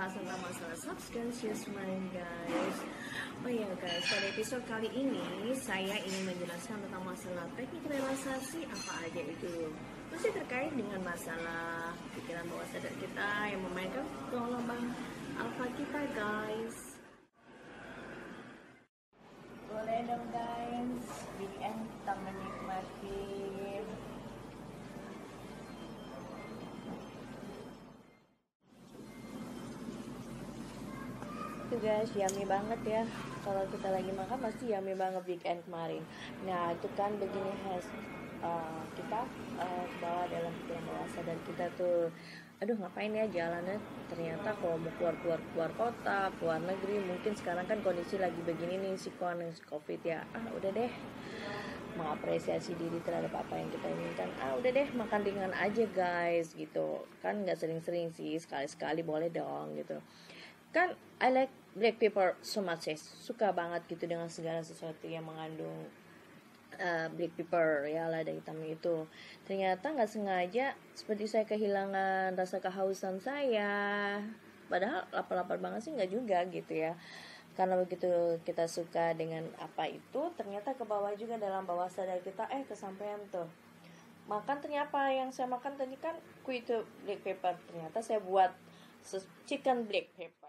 membahas tentang masalah subconscious mind, guys. Oh ya guys, pada episode kali ini saya ingin menjelaskan tentang masalah teknik relaksasi apa aja itu. Masih terkait dengan masalah pikiran bawah sadar kita yang memainkan gelombang alfa kita, guys. Boleh dong guys, weekend kita menikmati itu guys, yummy banget ya. Kalau kita lagi makan pasti yummy banget weekend kemarin. Nah itu kan begini kita bawa dalam pikiran bawah sadar kita tuh, aduh ngapain ya jalannya, ternyata kalau mau keluar kota, keluar negeri, mungkin sekarang kan kondisi lagi begini nih, si covid ya, udah deh mengapresiasi diri terhadap apa yang kita inginkan, udah deh makan ringan aja guys gitu kan, nggak sering-sering sih, sekali-sekali boleh dong gitu kan. I like black pepper so much, suka banget gitu dengan segala sesuatu yang mengandung black pepper ya, lada hitam itu. Ternyata nggak sengaja seperti saya kehilangan rasa kehausan saya, padahal lapar-lapar banget sih nggak juga gitu ya. Karena begitu kita suka dengan apa itu, ternyata ke bawah juga dalam bawah sadar kita, kesampaian tuh makan. Ternyata yang saya makan tadi kan kuitu black pepper, ternyata saya buat chicken black pepper.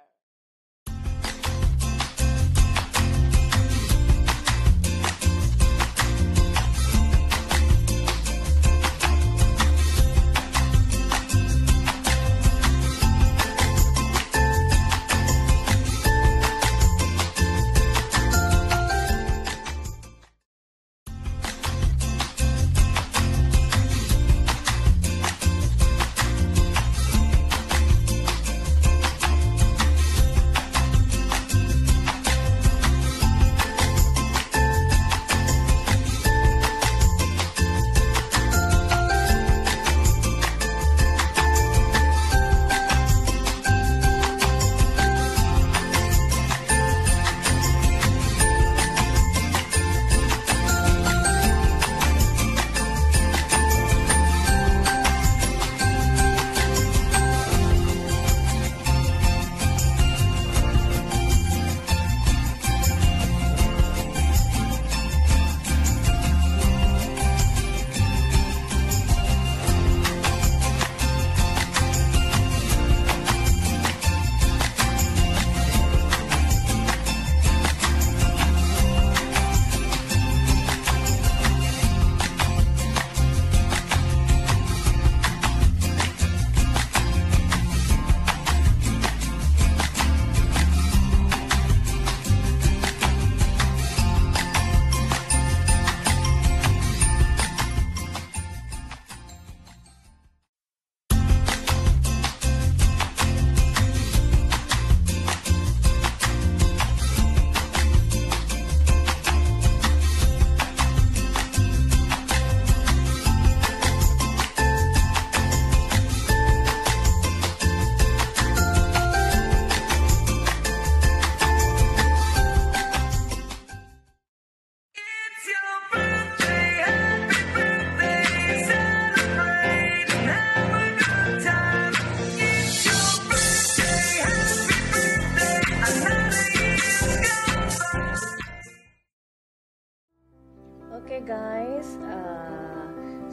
Oke guys,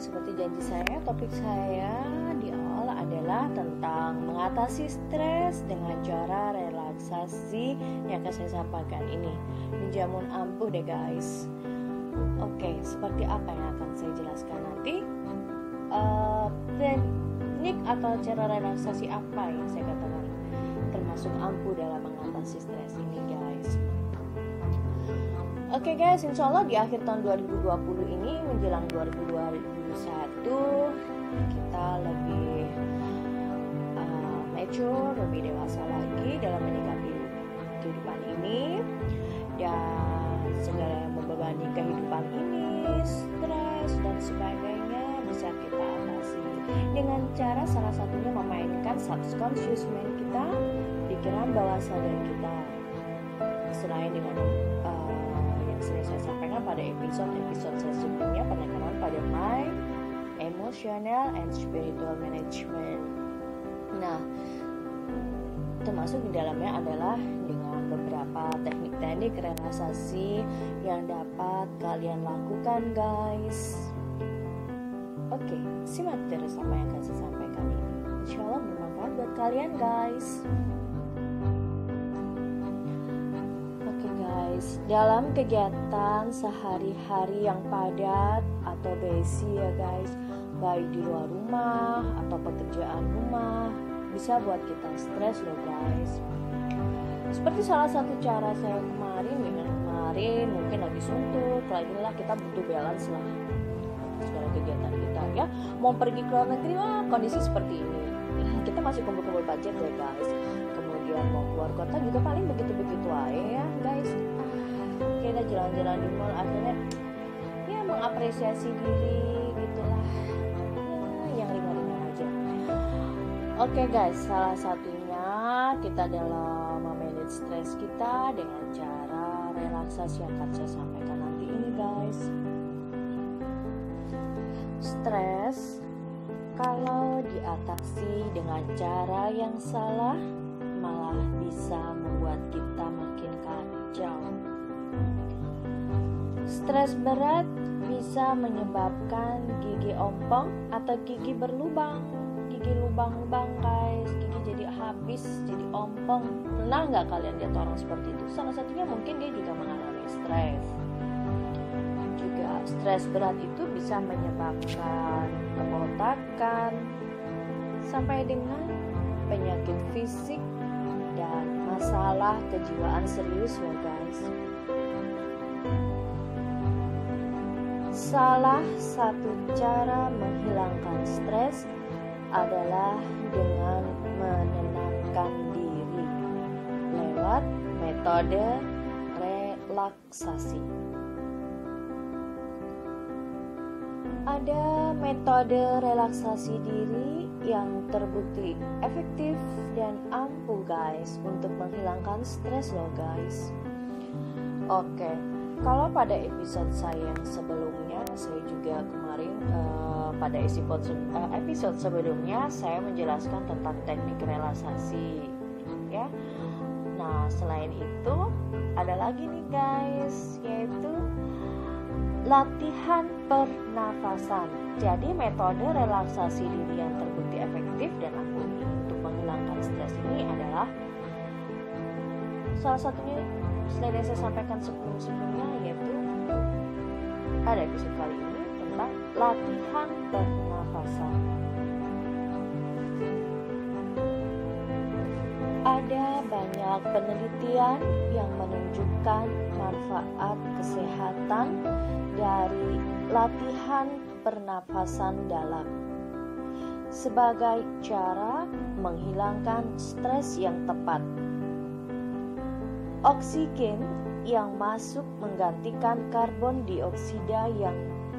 seperti janji saya, topik saya di awal adalah tentang mengatasi stres dengan cara relaksasi yang akan saya sampaikan ini. Menjamun ampuh deh guys. Oke, seperti apa yang akan saya jelaskan nanti? Teknik atau cara relaksasi apa yang saya katakan termasuk ampuh dalam mengatasi stres ini guys. Oke guys, insya Allah di akhir tahun 2020 ini menjelang 2021 kita lebih mature, lebih dewasa lagi dalam menyikapi kehidupan ini, dan segala yang membebani kehidupan ini, stres dan sebagainya bisa kita atasi dengan cara salah satunya memainkan subconscious mind kita, pikiran bawah sadar kita. Selain dengan yang sering saya sampaikan pada episode saya sebelumnya, penekanan pada mind, emotional and spiritual management. Nah, termasuk di dalamnya adalah dengan beberapa teknik-teknik relaksasi yang dapat kalian lakukan, guys. Oke, simak terus apa yang akan saya sampaikan ini. Insya Allah bermanfaat buat kalian, guys. Oke, guys, dalam kegiatan sehari-hari yang padat atau busy ya, guys, baik di luar rumah atau pekerjaan rumah, bisa buat kita stres loh, guys. Seperti salah satu cara saya kemarin mungkin lagi suntuk, lagi lah kita butuh balance lah segala kegiatan kita ya. Mau pergi ke luar negeri, kondisi seperti ini, kita masih kumpul-kumpul budget ya, guys. Kemudian mau keluar kota juga paling begitu-begitu aja ya, guys. Kita jalan-jalan di mall, akhirnya ya mengapresiasi diri gitulah ya, yang ringan-ringan aja. Oke, guys, salah satunya kita dalam memanage stres kita dengan cara relaksasi yang akan saya sampaikan nanti ini, guys. Stres kalau diatasi dengan cara yang salah malah bisa membuat kita makin kacau. Stres berat bisa menyebabkan gigi ompong atau gigi berlubang, gigi lubang-lubang, guys. Gigi jadi habis, jadi ompong. Pernah nggak kalian lihat orang seperti itu? Salah satunya mungkin dia juga mengalami stres. Juga stres berat itu bisa menyebabkan kemotakan sampai dengan penyakit fisik dan masalah kejiwaan serius loh, guys. Salah satu cara menghilangkan stres adalah dengan menenangkan diri lewat metode relaksasi. Ada metode relaksasi diri yang terbukti efektif dan ampuh, guys, untuk menghilangkan stres loh, guys. Oke, kalau pada episode saya yang sebelumnya, saya juga kemarin pada episode sebelumnya saya menjelaskan tentang teknik relaksasi ya. Nah, selain itu ada lagi nih, guys, yaitu latihan pernafasan. Jadi metode relaksasi diri yang terbukti efektif dan ampuh untuk menghilangkan stres ini adalah salah satunya selain yang saya sampaikan sebelumnya, yaitu pada episode kali ini tentang latihan pernafasan. Ada banyak penelitian yang menunjukkan manfaat kesehatan dari latihan pernafasan dalam sebagai cara menghilangkan stres yang tepat. Oksigen yang masuk menggantikan karbon dioksida yang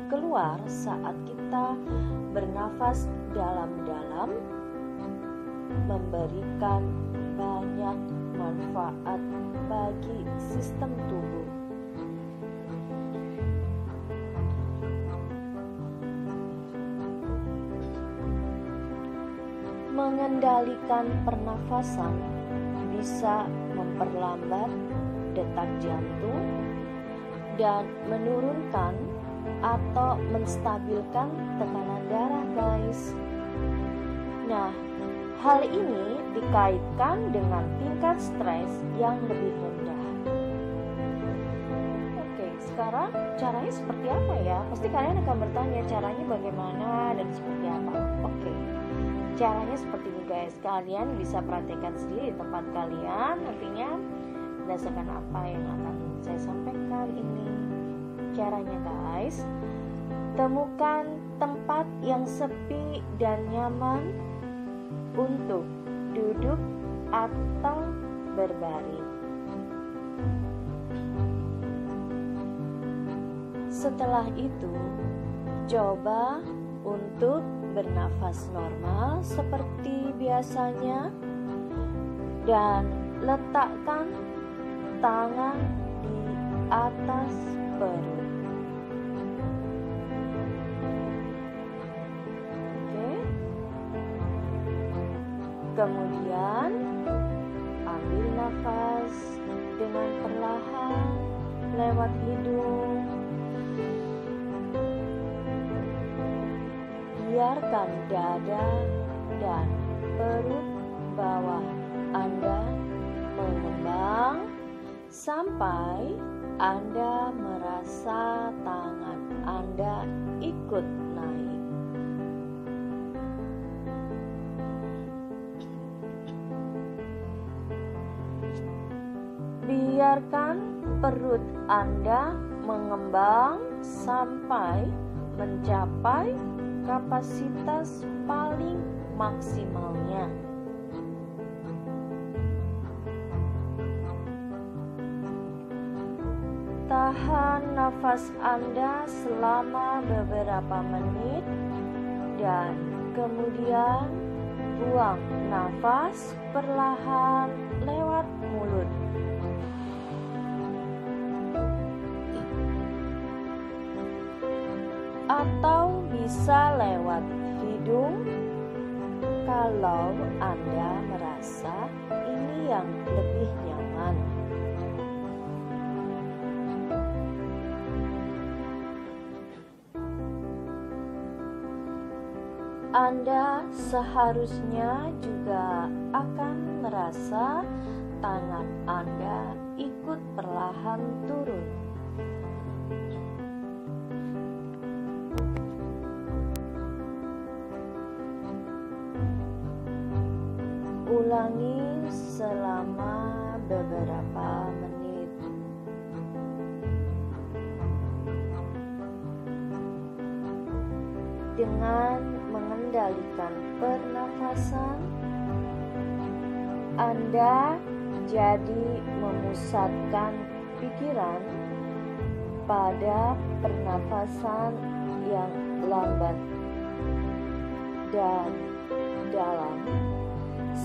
keluar saat kita bernafas dalam-dalam memberikan banyak manfaat bagi sistem tubuh. Mengendalikan pernafasan bisa memperlambat detak jantung dan menurunkan atau menstabilkan tekanan darah, guys. Nah, hal ini dikaitkan dengan tingkat stres yang lebih rendah. Oke, sekarang caranya seperti apa ya? Pasti kalian akan bertanya caranya bagaimana dan seperti apa. Oke, caranya seperti ini, guys. Kalian bisa praktekkan sendiri di tempat kalian nantinya berdasarkan apa yang akan saya sampaikan ini. Caranya, guys, temukan tempat yang sepi dan nyaman untuk duduk atau berbaring. Setelah itu, coba untuk bernafas normal seperti biasanya dan letakkan tangan di atas perut. Oke. Kemudian ambil nafas dengan perlahan lewat hidung. Biarkan dada dan perut bawah Anda mengembang sampai Anda merasa tangan Anda ikut naik. Biarkan perut Anda mengembang sampai mencapai kapasitas paling maksimalnya. Tahan nafas Anda selama beberapa menit dan kemudian buang nafas perlahan lewat mulut. Atau bisa lewat hidung kalau Anda merasa ini yang lebih nyaman. Anda seharusnya juga akan merasa tangan Anda ikut perlahan turun. Ulangi selama beberapa menit. Dengan mengendalikan pernafasan, Anda jadi memusatkan pikiran pada pernafasan yang lambat dan dalam,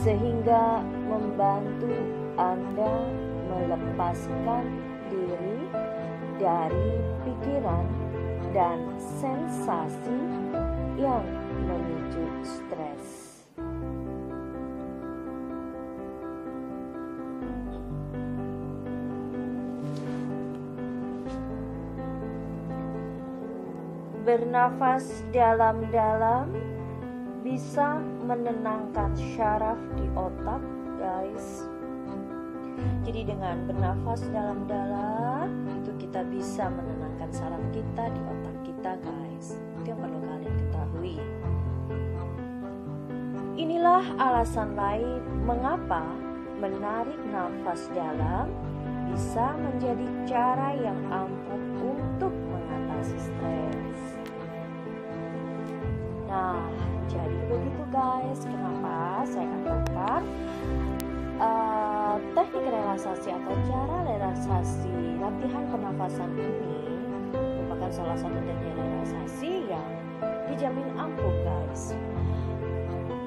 sehingga membantu Anda melepaskan diri dari pikiran dan sensasi yang memicu stres. Bernafas dalam-dalam bisa menenangkan syaraf di otak, guys. Jadi dengan bernafas dalam-dalam itu kita bisa menenangkan saraf kita di otak kita, guys. Itu yang perlu kalian ketahui. Inilah alasan lain mengapa menarik nafas dalam bisa menjadi cara yang ampuh untuk mengatasi stres. Nah, jadi begitu guys, kenapa saya katakan teknik relaksasi atau cara relaksasi latihan pernafasan ini merupakan salah satu teknik relaksasi yang dijamin ampuh guys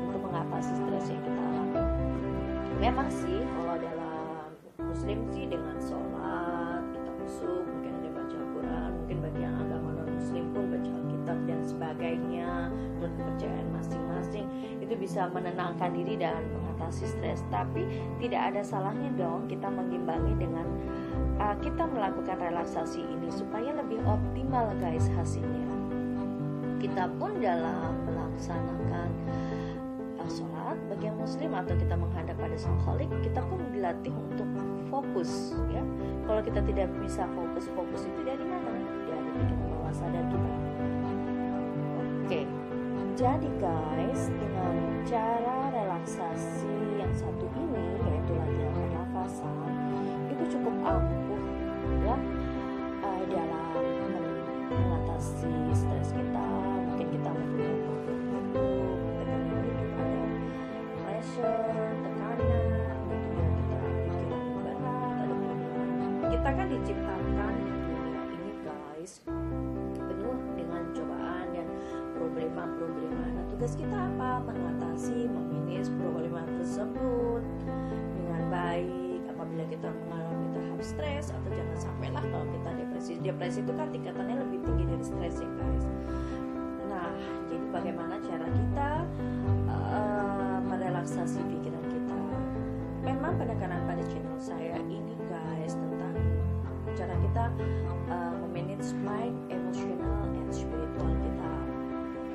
untuk mengatasi stres yang kita alami. Memang sih kalau dalam muslim sih dengan sholat kita masuk, mungkin ada baca Quran, mungkin bagi yang agama non muslim pun baca Alkitab dan sebagainya, menurut kepercayaan masing-masing itu bisa menenangkan diri dan mengatasi stres. Tapi tidak ada salahnya dong kita mengimbangi dengan kita melakukan relaksasi ini supaya lebih optimal guys hasilnya. Kita pun dalam melaksanakan sholat bagi yang muslim atau kita menghadap pada sang khalik, kita pun dilatih untuk fokus ya. Kalau kita tidak bisa fokus itu dari mana? Dari pikiran bawah sadar kita. Oke. Jadi guys, dengan cara relaksasi yang satu ini, yaitu latihan pernafasan, itu cukup ampuh ya dalam mengatasi stres kita. Mungkin kita mempunyai problem hidup, tekanan hidup, ada pressure, tekanan, kemudian kita pikiran berat, ada problem. Kita kan diciptakan di dunia ini guys penuh dengan cobaan dan problema. Nah, tugas kita apa? Mengatasi, memanage problema tersebut dengan baik. Apabila kita mengalami tahap stres atau jangan sampailah kalau kita depresi itu kan tingkatannya lebih tinggi dari stres ya guys. Nah, jadi bagaimana cara kita merelaksasi pikiran kita? memang penekanan pada channel saya ini guys tentang cara kita memanage mind, emotional, and spiritual kita.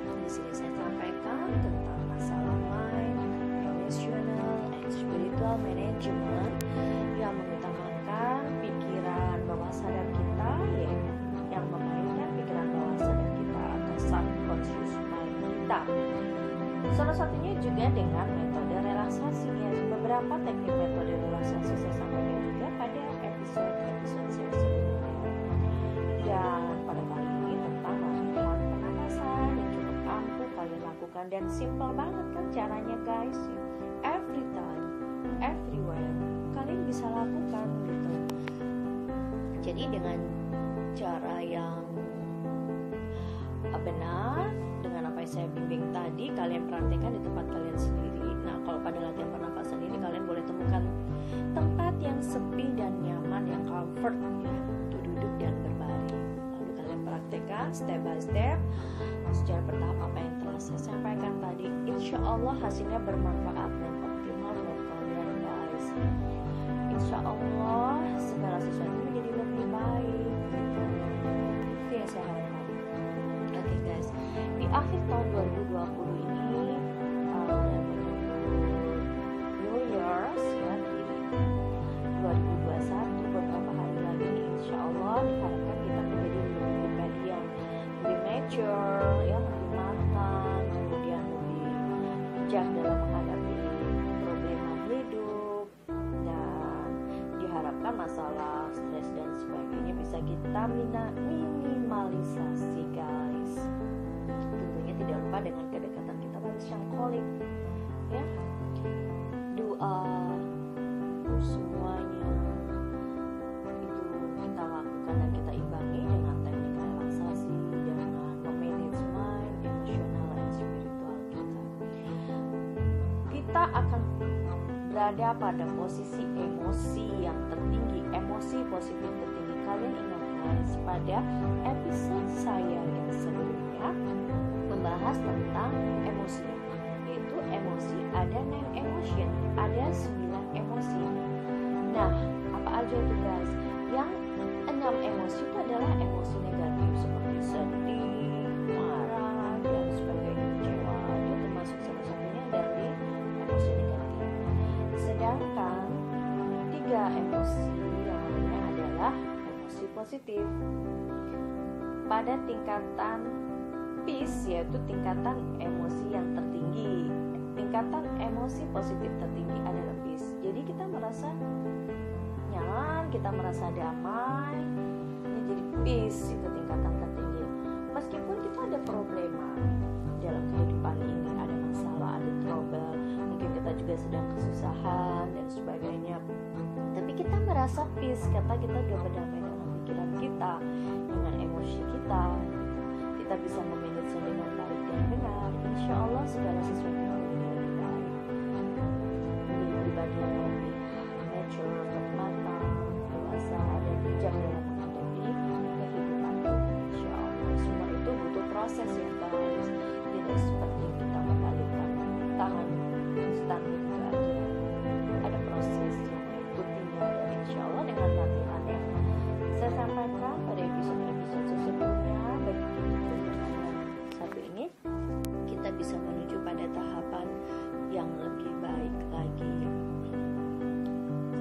Di sini saya sampaikan tentang masalah mind, emotional, and spiritual management yang mengutamakan pikiran bawah sadar kita, yang memainkan pikiran bawah sadar kita atau subconscious mind kita. Salah satunya juga dengan metode relaksasi ya. Beberapa teknik metode relaksasi saya sampaikan juga pada episode saya sebelumnya. Dan pada kali ini tentang latihan pernapasan yang cukup ampuh kalian lakukan dan simple banget kan caranya guys. Every time, everywhere kalian bisa lakukan gitu. Jadi dengan cara yang benar, dengan apa yang saya bimbing tadi, kalian praktekkan di tempat kalian sendiri. Nah, kalau pada latihan pernapasan ini kalian boleh temukan tempat yang sepi dan nyaman, yang comfort ya, untuk duduk dan berbaring. Lalu kalian praktekkan step by step secara bertahap apa yang telah saya sampaikan tadi. Insya Allah hasilnya bermanfaat dan optimal buat kalian guys. Insya Allah segala sesuatu menjadi lebih baik gitu. Itu yang saya harapkan. Oke guys, di akhir tahun 2020 ini New Year's ya, di 2021 beberapa hari lagi insya Allah diharapkan kita menjadi lebih pribadi yang lebih mature, yang lebih matang, kemudian lebih bijak dalam menghadapi problema hidup, dan diharapkan masalah stres dan sebagainya bisa kita minimalisasi guys. Tentunya tidak lupa dengan kedekatan kita pada Sang Kholik ya. Doa semuanya itu kita lakukan dan kita imbangi dengan teknik relaksasi, dengan memanage mind, emotional, and spiritual kita. Kita akan berada pada posisi emosi yang tertinggi, emosi positif tertinggi. Kalian ingat guys, pada episode saya yang sebelumnya membahas tentang emosi, yaitu emosi ada 9 emotion, ada 9 emosi. Nah, apa aja itu guys? Yang 6 emosi itu adalah emosi negatif seperti sedih, marah, dan sebagainya, kecewa. Itu termasuk salah satunya dari emosi negatif. Sedangkan 3 emosi yang lainnya adalah emosi positif. Pada tingkatan peace, yaitu tingkatan emosi yang tertinggi, tingkatan emosi positif tertinggi adalah peace. Jadi kita merasa nyaman, kita merasa damai, ini jadi peace, itu tingkatan tertinggi. Meskipun kita ada problema dalam kehidupan ini, ada masalah, ada trouble, mungkin kita juga sedang kesusahan dan sebagainya, tapi kita merasa peace karena kita sudah berdamai dengan pikiran kita, dengan emosi kita. Kita bisa memanage dengan baik dan benar. Insya Allah segala sesuatu menjadi lebih baik, menjadi pribadi yang lebih mature, matang, dewasa, dan bijak dalam menghadapi kehidupan kita. Insya Allah semua itu butuh proses ya guys. Tidak seperti kita mengalihkan tangan instan gitu aja. Ada proses yang mengikutinya, dan insya Allah dengan latihan yang saya sampaikan pada episode-episode sebelumnya, baik itu satu ini, kita bisa menuju pada tahapan yang lebih baik lagi.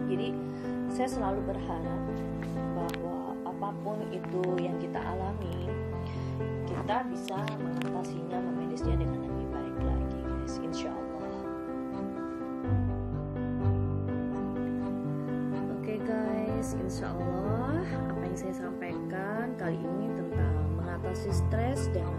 Jadi saya selalu berharap bahwa apapun itu yang kita alami, kita bisa mengatasinya, memanagenya dengan lebih baik lagi guys, insya Allah. Oke guys, insya Allah apa yang saya sampaikan kali ini tentang mengatasi stres dengan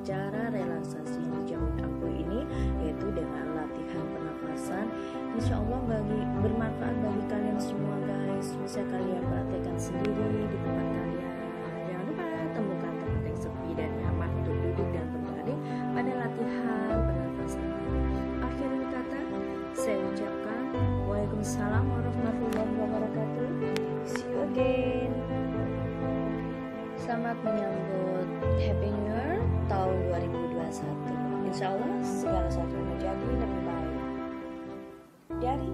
cara relaksasi yang dijamin ampuh ini, yaitu dengan latihan pernapasan, insya Allah bermanfaat bagi kalian semua guys. Bisa kalian praktekkan sendiri di tempat kalian. Jangan lupa temukan tempat yang sepi dan nyaman untuk duduk dan berbaring pada latihan pernapasan. Akhir kata saya ucapkan Waalaikumsalam warahmatullahi wabarakatuh. See you again. Selamat menyambut Happy New Year tahun 2021. Insya Allah segala sesuatu menjadi lebih baik dari